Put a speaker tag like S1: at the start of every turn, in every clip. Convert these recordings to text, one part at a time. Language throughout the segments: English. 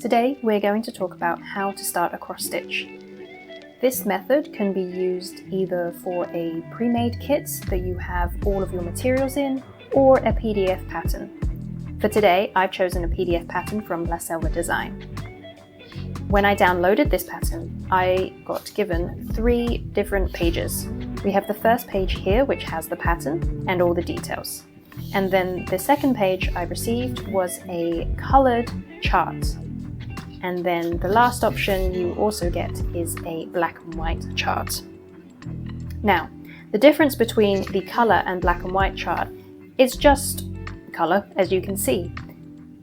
S1: Today we're going to talk about how to start a cross stitch. This method can be used either for a pre-made kit that you have all of your materials in, or a PDF pattern. For today, I've chosen a PDF pattern from La Selva Design. When I downloaded this pattern, I got given 3 different pages. We have the first page here, which has the pattern and all the details. And then the second page I received was a colored chart. And then the last option you also get is a black and white chart. Now, the difference between the color and black and white chart is just color, as you can see.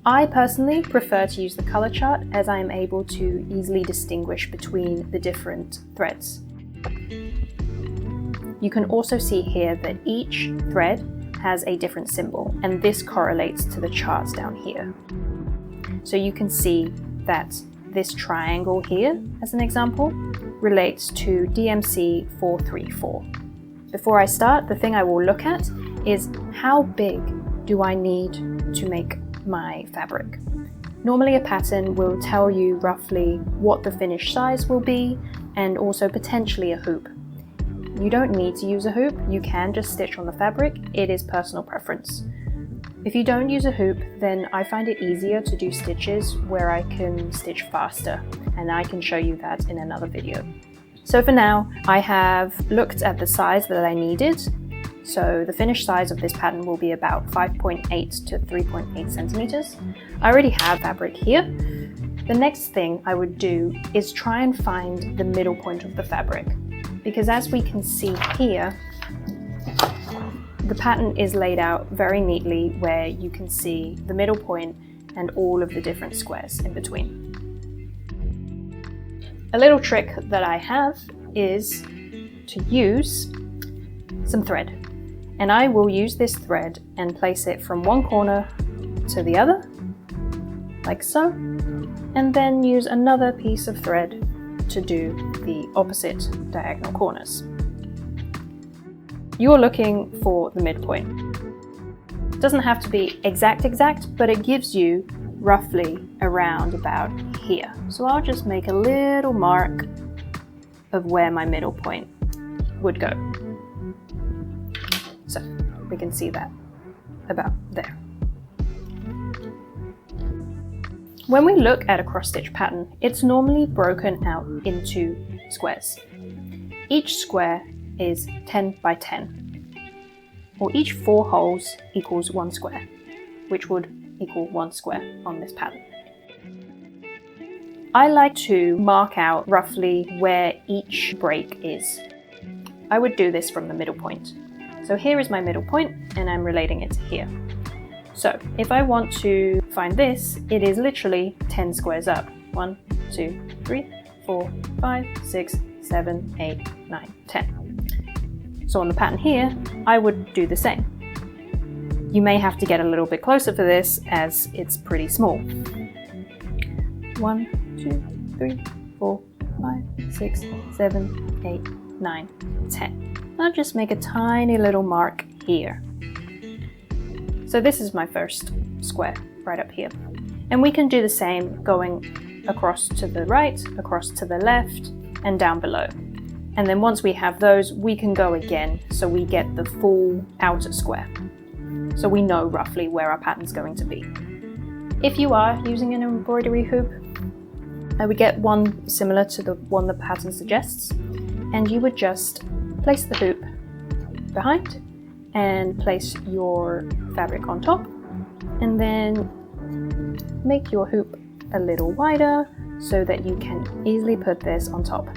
S1: I personally prefer to use the color chart as I am able to easily distinguish between the different threads. You can also see here that each thread has a different symbol, and this correlates to the charts down here. So you can see that this triangle here, as an example, relates to DMC 434. Before I start, the thing I will look at is how big do I need to make my fabric. Normally a pattern will tell you roughly what the finished size will be, and also potentially a hoop. You don't need to use a hoop, you can just stitch on the fabric, it is personal preference. If you don't use a hoop, then I find it easier to do stitches where I can stitch faster, and I can show you that in another video. So for now, I have looked at the size that I needed. So the finished size of this pattern will be about 5.8 to 3.8 centimeters. I already have fabric here. The next thing I would do is try and find the middle point of the fabric, because as we can see here, the pattern is laid out very neatly where you can see the middle point and all of the different squares in between. A little trick that I have is to use some thread. And I will use this thread and place it from one corner to the other, like so, and then use another piece of thread to do the opposite diagonal corners. You're looking for the midpoint. It doesn't have to be exact, but it gives you roughly around about here. So I'll just make a little mark of where my middle point would go. So we can see that about there. When we look at a cross stitch pattern, it's normally broken out into squares. Each square is 10 by 10, or each 4 holes equals 1 square, which would equal 1 square on this pattern. I like to mark out roughly where each break is. I would do this from the middle point. So here is my middle point, and I'm relating it to here. So if I want to find this, it is literally 10 squares up. 1, 2, 3, 4, 5, 6, 7, 8, 9, 10. So on the pattern here, I would do the same. You may have to get a little bit closer for this as it's pretty small. 1, 2, 3, 4, 5, 6, 7, 8, 9, 10. I'll just make a tiny little mark here. So this is my first square right up here. And we can do the same going across to the right, across to the left, and down below. And then once we have those, we can go again so we get the full outer square. So we know roughly where our pattern's going to be. If you are using an embroidery hoop, I would get one similar to the one the pattern suggests, and you would just place the hoop behind and place your fabric on top, and then make your hoop a little wider so that you can easily put this on top.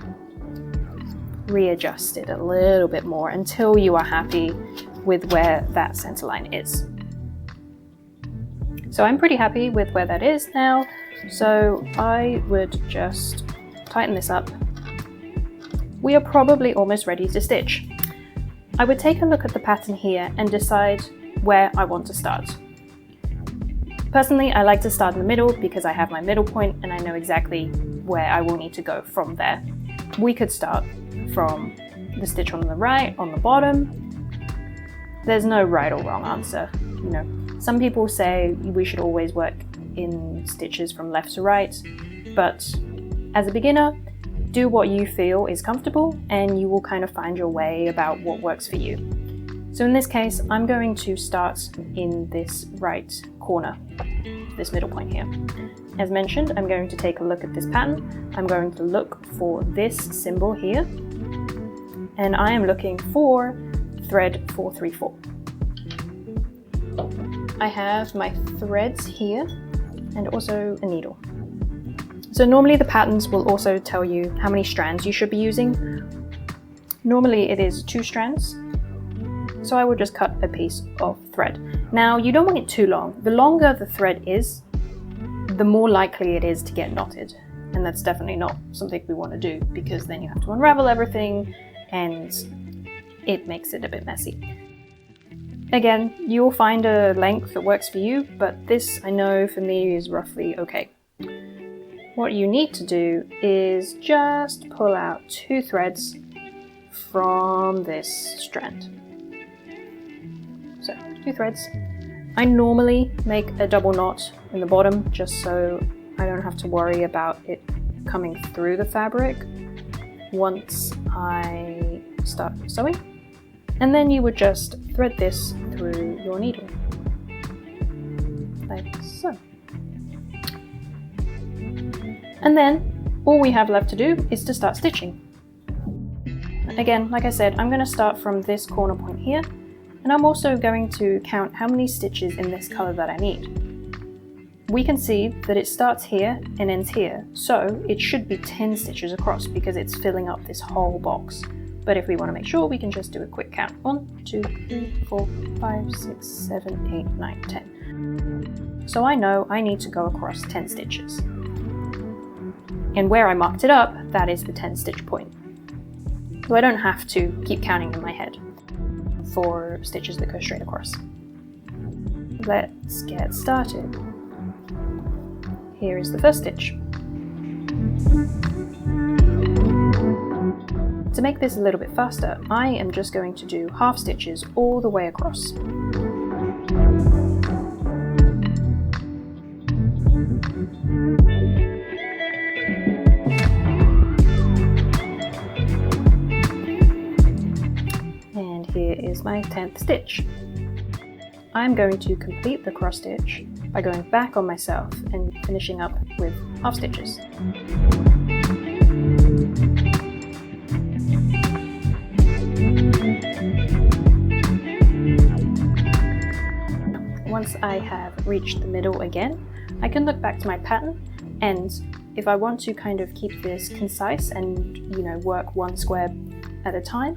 S1: Readjust it a little bit more until you are happy with where that center line is. So I'm pretty happy with where that is now, so I would just tighten this up. We are probably almost ready to stitch. I would take a look at the pattern here and decide where I want to start. Personally, I like to start in the middle because I have my middle point and I know exactly where I will need to go from there. We could start from the stitch on the right, on the bottom. There's no right or wrong answer. Some people say we should always work in stitches from left to right, but as a beginner, do what you feel is comfortable and you will kind of find your way about what works for you. So in this case, I'm going to start in this right corner, this middle point here. As mentioned, I'm going to take a look at this pattern. I'm going to look for this symbol here, and I am looking for thread 434. I have my threads here and also a needle. So normally the patterns will also tell you how many strands you should be using. Normally it is 2 strands, so I will just cut a piece of thread. Now you don't want it too long. The longer the thread is, the more likely it is to get knotted. And that's definitely not something we want to do, because then you have to unravel everything and it makes it a bit messy. Again, you'll find a length that works for you, but this I know for me is roughly okay. What you need to do is just pull out 2 threads from this strand. So 2 threads. I normally make a double knot in the bottom just so I don't have to worry about it coming through the fabric once I start sewing. And then you would just thread this through your needle, like so. And then all we have left to do is to start stitching. Again, like I said, I'm going to start from this corner point here, and I'm also going to count how many stitches in this color that I need. We can see that it starts here and ends here, so it should be 10 stitches across because it's filling up this whole box. But if we want to make sure, we can just do a quick count. 1, 2, 3, 4, 5, 6, 7, 8, 9, 10. So I know I need to go across 10 stitches. And where I marked it up, that is the 10 stitch point. So I don't have to keep counting in my head for stitches that go straight across. Let's get started. Here is the first stitch. To make this a little bit faster, I am just going to do half stitches all the way across. And here is my 10th stitch. I'm going to complete the cross stitch by going back on myself and finishing up with half stitches. Once I have reached the middle again, I can look back to my pattern, and if I want to kind of keep this concise and, you know, work one square at a time,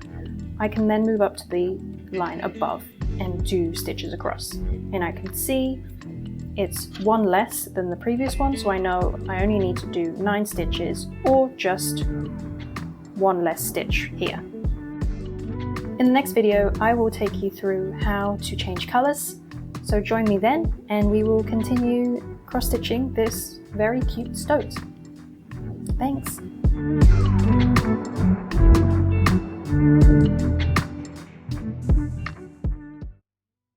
S1: I can then move up to the line above and do stitches across. And I can see it's 1 less than the previous one, so I know I only need to do 9 stitches or just 1 less stitch here. In the next video, I will take you through how to change colors. So join me then, and we will continue cross-stitching this very cute stoat. Thanks!